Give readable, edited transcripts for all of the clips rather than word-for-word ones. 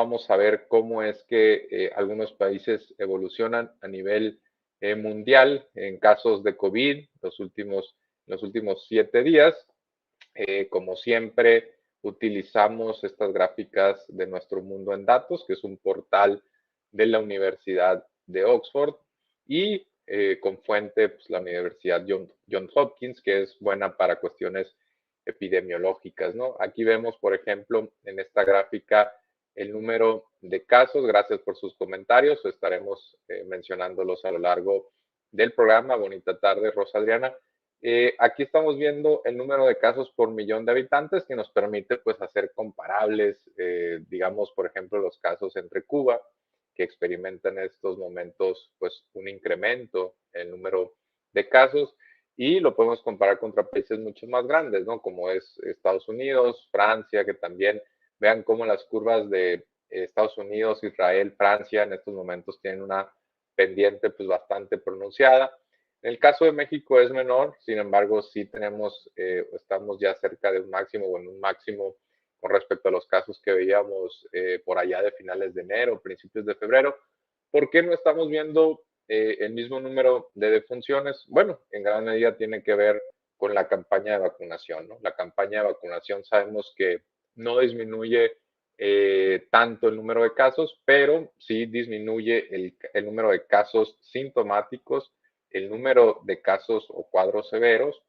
vamos a ver cómo es que algunos países evolucionan a nivel mundial en casos de COVID los últimos 7 días. Como siempre, utilizamos estas gráficas de Nuestro Mundo en Datos, que es un portal de la Universidad de Oxford, y con fuente pues, la Universidad Johns Hopkins, que es buena para cuestiones epidemiológicas, ¿no? Aquí vemos, por ejemplo, en esta gráfica el número de casos. Gracias por sus comentarios. Estaremos mencionándolos a lo largo del programa. Bonita tarde, Rosa Adriana. Aquí estamos viendo el número de casos por millón de habitantes que nos permite pues hacer comparables, digamos, por ejemplo, los casos entre Cuba, que experimenta en estos momentos pues un incremento en el número de casos, y lo podemos comparar contra países mucho más grandes, ¿no? Como es Estados Unidos, Francia, que también vean cómo las curvas de Estados Unidos, Israel, Francia en estos momentos tienen una pendiente pues bastante pronunciada. En el caso de México es menor, sin embargo, sí tenemos, estamos ya cerca de un máximo o en un máximo con respecto a los casos que veíamos por allá de finales de enero, principios de febrero. ¿Por qué no estamos viendo el mismo número de defunciones? Bueno, en gran medida tiene que ver con la campaña de vacunación, ¿no? La campaña de vacunación sabemos que no disminuye tanto el número de casos, pero sí disminuye el número de casos sintomáticos, el número de casos o cuadros severos,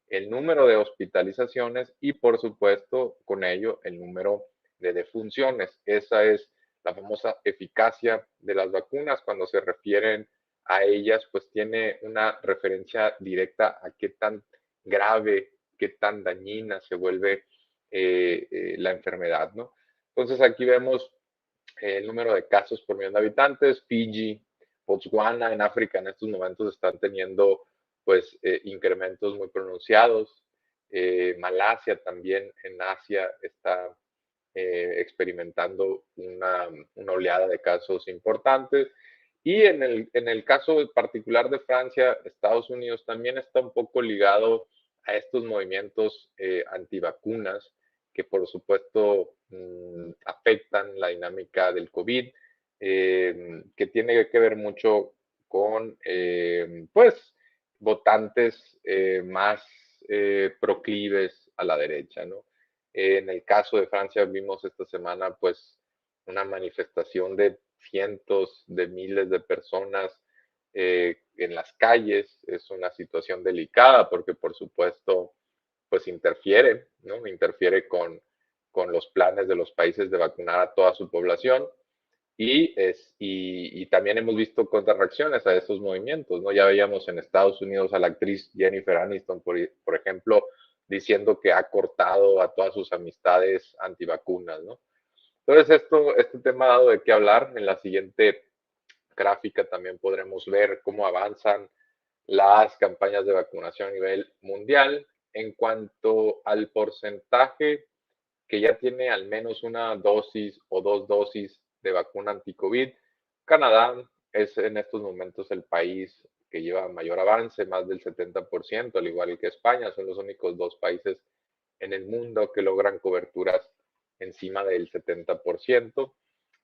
el número de hospitalizaciones y, por supuesto, con ello, el número de defunciones. Esa es la famosa eficacia de las vacunas. Cuando se refieren a ellas, pues tiene una referencia directa a qué tan grave, qué tan dañina se vuelve la enfermedad, ¿no? Entonces aquí vemos el número de casos por millón de habitantes. Fiji, Botswana en África en estos momentos están teniendo pues incrementos muy pronunciados. Malasia también en Asia está experimentando una oleada de casos importantes. Y en el caso particular de Francia, Estados Unidos también está un poco ligado a estos movimientos antivacunas que por supuesto afectan la dinámica del COVID, que tiene que ver mucho con pues votantes más proclives a la derecha, ¿no? En el caso de Francia vimos esta semana pues una manifestación de cientos de miles de personas en las calles. Es una situación delicada porque por supuesto pues interfiere, ¿no? Interfiere con los planes de los países de vacunar a toda su población. Y también hemos visto contrarreacciones a estos movimientos, ¿no? Ya veíamos en Estados Unidos a la actriz Jennifer Aniston, por ejemplo, diciendo que ha cortado a todas sus amistades antivacunas, ¿no? Entonces, este tema ha dado de qué hablar. En la siguiente gráfica también podremos ver cómo avanzan las campañas de vacunación a nivel mundial. En cuanto al porcentaje que ya tiene al menos una dosis o dos dosis de vacuna anti-COVID, Canadá es en estos momentos el país que lleva mayor avance, más del 70%, al igual que España. Son los únicos dos países en el mundo que logran coberturas encima del 70%.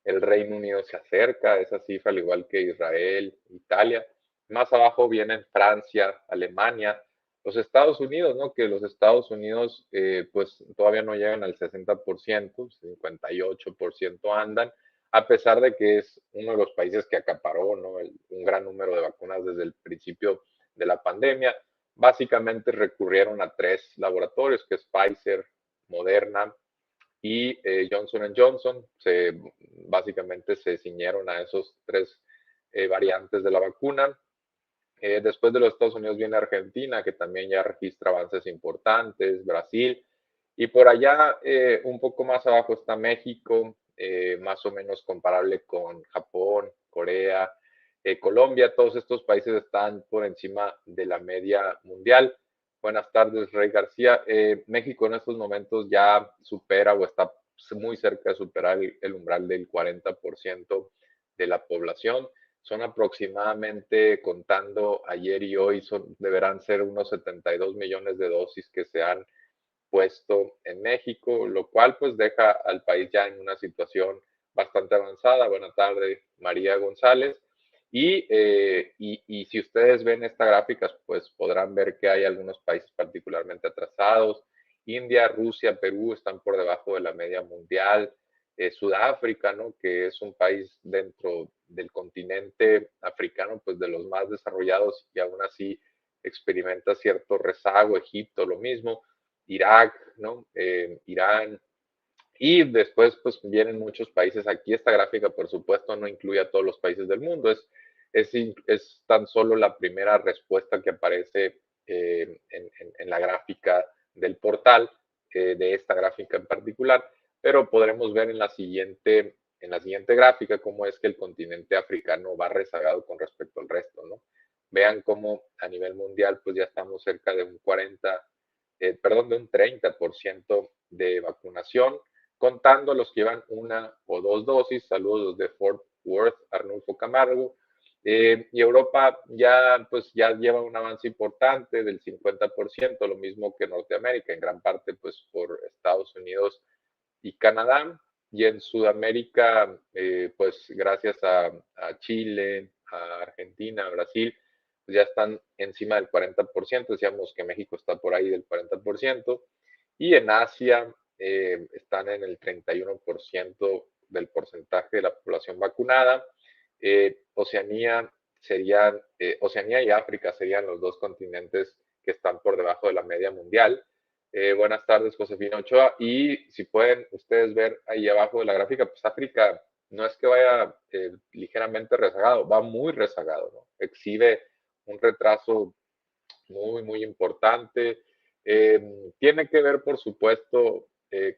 El Reino Unido se acerca a esa cifra, al igual que Israel, Italia. Más abajo vienen Francia, Alemania, los Estados Unidos, ¿no? Que los Estados Unidos pues todavía no llegan al 60%, 58% andan, a pesar de que es uno de los países que acaparó, ¿no? Un gran número de vacunas desde el principio de la pandemia. Básicamente recurrieron a tres laboratorios, que es Pfizer, Moderna y Johnson Johnson. Básicamente se ciñeron a esos tres variantes de la vacuna. Después de los Estados Unidos viene Argentina, que también ya registra avances importantes, Brasil, y por allá un poco más abajo está México, más o menos comparable con Japón, Corea, Colombia. Todos estos países están por encima de la media mundial. Buenas tardes, Rey García. México en estos momentos ya supera o está muy cerca de superar el umbral del 40% de la población. Son aproximadamente, contando ayer y hoy, deberán ser unos 72 millones de dosis que se han puesto en México, lo cual pues deja al país ya en una situación bastante avanzada. Buena tarde, María González. Y si ustedes ven esta gráfica, pues podrán ver que hay algunos países particularmente atrasados. India, Rusia, Perú están por debajo de la media mundial. Sudáfrica, ¿no? Que es un país dentro del continente africano, pues de los más desarrollados y aún así experimenta cierto rezago. Egipto, lo mismo. Irak, ¿no? Irán, y después, pues vienen muchos países. Aquí esta gráfica, por supuesto, no incluye a todos los países del mundo. Es tan solo la primera respuesta que aparece en la gráfica del portal, de esta gráfica en particular. Pero podremos ver en la siguiente gráfica cómo es que el continente africano va rezagado con respecto al resto, ¿no? Vean cómo a nivel mundial, pues ya estamos cerca de un 30% de vacunación, contando los que llevan una o dos dosis. Saludos de Fort Worth, Arnulfo Camargo. Y Europa pues ya lleva un avance importante del 50%, lo mismo que Norteamérica, en gran parte pues por Estados Unidos y Canadá. Y en Sudamérica, pues gracias a Chile, a Argentina, a Brasil, pues ya están encima del 40%. Decíamos que México está por ahí del 40%. Y en Asia están en el 31% del porcentaje de la población vacunada. Oceanía y África serían los dos continentes que están por debajo de la media mundial. Buenas tardes, Josefina Ochoa. Y si pueden ustedes ver ahí abajo de la gráfica, pues África no es que vaya ligeramente rezagado, va muy rezagado, ¿no? Exhibe un retraso muy, muy importante. Tiene que ver, por supuesto,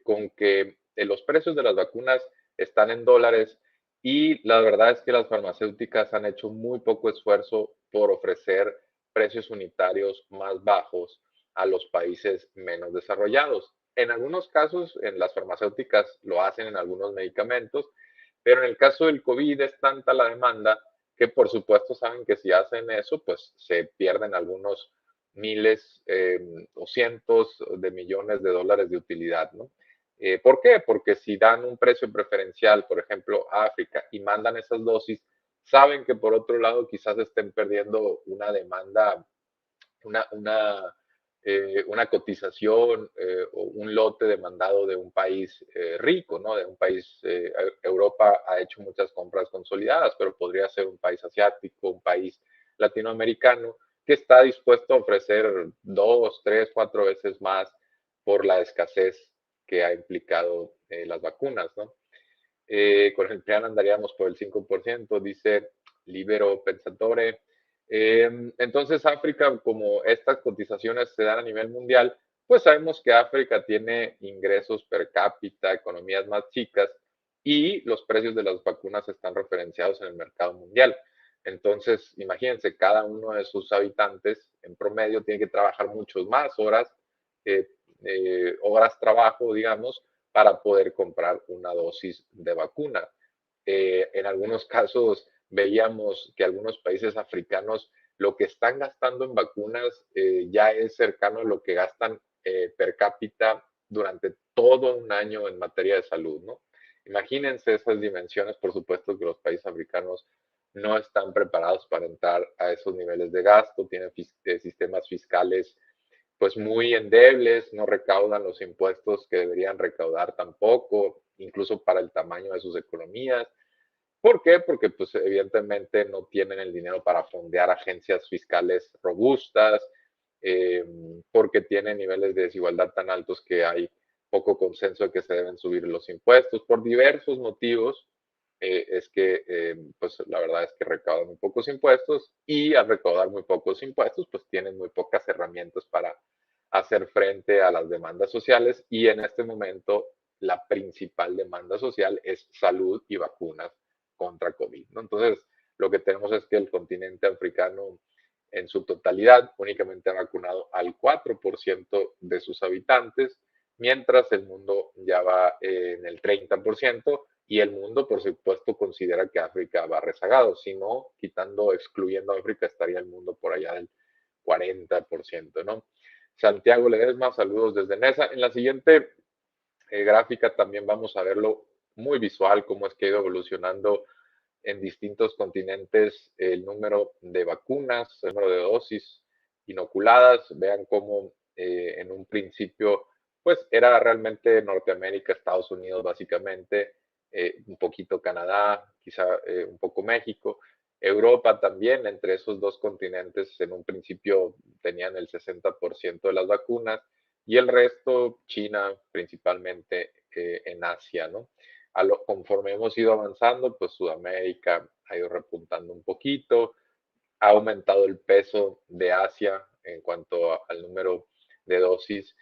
con que los precios de las vacunas están en dólares y la verdad es que las farmacéuticas han hecho muy poco esfuerzo por ofrecer precios unitarios más bajos a los países menos desarrollados. En algunos casos, en las farmacéuticas lo hacen en algunos medicamentos, pero en el caso del COVID es tanta la demanda que por supuesto saben que si hacen eso, pues se pierden algunos miles o cientos de millones de dólares de utilidad, ¿no? ¿Por qué? Porque si dan un precio preferencial, por ejemplo, a África y mandan esas dosis, saben que por otro lado quizás estén perdiendo una demanda, una cotización o un lote demandado de un país rico, ¿no? De un país, Europa ha hecho muchas compras consolidadas, pero podría ser un país asiático, un país latinoamericano, que está dispuesto a ofrecer 2, 3, 4 veces más por la escasez que ha implicado las vacunas, ¿no? Con el plan andaríamos por el 5%, dice Libero Pensatore. Entonces, África, como estas cotizaciones se dan a nivel mundial, pues sabemos que África tiene ingresos per cápita, economías más chicas y los precios de las vacunas están referenciados en el mercado mundial. Entonces, imagínense, cada uno de sus habitantes en promedio tiene que trabajar muchas más horas trabajo, digamos, para poder comprar una dosis de vacuna. En algunos casos veíamos que algunos países africanos lo que están gastando en vacunas ya es cercano a lo que gastan per cápita durante todo un año en materia de salud, ¿no? Imagínense esas dimensiones. Por supuesto que los países africanos no están preparados para entrar a esos niveles de gasto, tienen sistemas fiscales pues muy endebles, no recaudan los impuestos que deberían recaudar tampoco, incluso para el tamaño de sus economías. ¿Por qué? Porque pues evidentemente no tienen el dinero para fondear agencias fiscales robustas, eh, porque tienen niveles de desigualdad tan altos que hay poco consenso de que se deben subir los impuestos por diversos motivos. Es que pues la verdad es que recaudan muy pocos impuestos y al recaudar muy pocos impuestos pues tienen muy pocas herramientas para hacer frente a las demandas sociales y en este momento la principal demanda social es salud y vacunas contra COVID, ¿no? Entonces, lo que tenemos es que el continente africano en su totalidad únicamente ha vacunado al 4% de sus habitantes, mientras el mundo ya va en el 30% y el mundo, por supuesto, considera que África va rezagado. Si no, excluyendo a África, estaría el mundo por allá del 40%, ¿no? Santiago Ledesma, saludos desde Nesa. En la siguiente gráfica también vamos a verlo muy visual cómo es que ha ido evolucionando en distintos continentes el número de vacunas, el número de dosis inoculadas. Vean cómo en un principio, pues era realmente Norteamérica, Estados Unidos básicamente, un poquito Canadá, quizá un poco México, Europa también, entre esos dos continentes en un principio tenían el 60% de las vacunas y el resto, China principalmente en Asia, ¿no? Conforme hemos ido avanzando, pues Sudamérica ha ido repuntando un poquito, ha aumentado el peso de Asia en cuanto al número de dosis,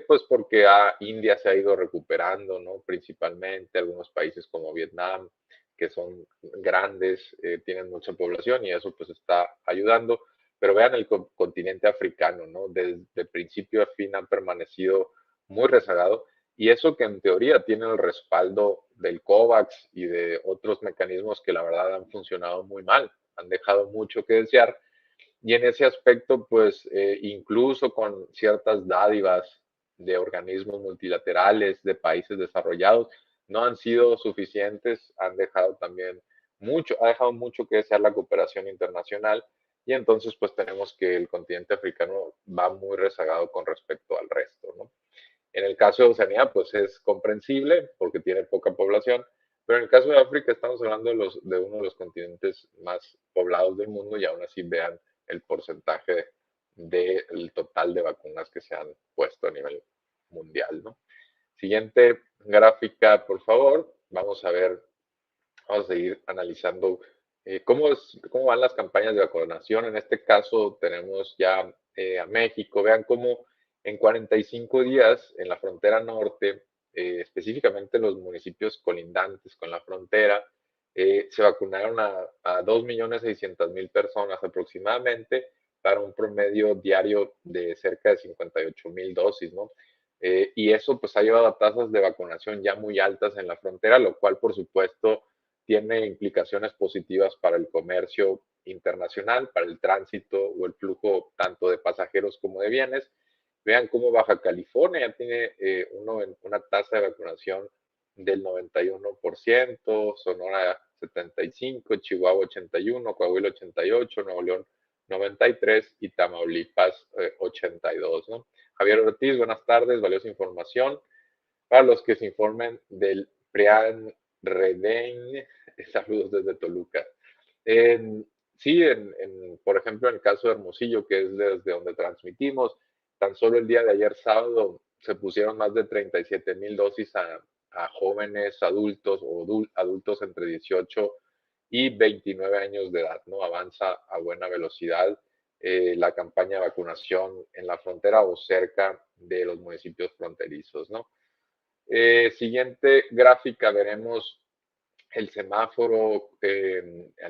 pues porque India se ha ido recuperando, ¿no? Principalmente algunos países como Vietnam, que son grandes, tienen mucha población y eso pues está ayudando. Pero vean el continente africano, ¿no? Desde principio a fin han permanecido muy rezagado y eso que en teoría tiene el respaldo del COVAX y de otros mecanismos que la verdad han funcionado muy mal, han dejado mucho que desear. Y en ese aspecto, pues incluso con ciertas dádivas de organismos multilaterales, de países desarrollados, no han sido suficientes, han dejado también ha dejado mucho que desear la cooperación internacional y entonces pues tenemos que el continente africano va muy rezagado con respecto al resto, ¿no? En el caso de Oceanía, pues es comprensible porque tiene poca población, pero en el caso de África estamos hablando de uno de los continentes más poblados del mundo y aún así vean el porcentaje del total de vacunas que se han puesto a nivel mundial, ¿no? Siguiente gráfica, por favor. Vamos a seguir analizando cómo van las campañas de vacunación. En este caso tenemos ya a México. Vean cómo en 45 días en la frontera norte, específicamente en los municipios colindantes con la frontera, se vacunaron a 2.600.000 personas aproximadamente para un promedio diario de cerca de 58.000 dosis, ¿no? Y eso pues ha llevado a tasas de vacunación ya muy altas en la frontera, lo cual por supuesto tiene implicaciones positivas para el comercio internacional, para el tránsito o el flujo tanto de pasajeros como de bienes. Vean cómo Baja California tiene una tasa de vacunación del 91%, Sonora 75%, Chihuahua 81%, Coahuila 88%, Nuevo León 93% y Tamaulipas 82%, ¿no? Javier Ortiz, buenas tardes, valiosa información. Para los que se informen del Prian Redén, saludos desde Toluca. En, sí, por ejemplo, en el caso de Hermosillo, que es desde donde transmitimos, tan solo el día de ayer sábado se pusieron más de 37.000 dosis a jóvenes adultos o adultos entre 18 y 29 años de edad, ¿no? Avanza a buena velocidad la campaña de vacunación en la frontera o cerca de los municipios fronterizos, ¿no? Siguiente gráfica veremos el semáforo a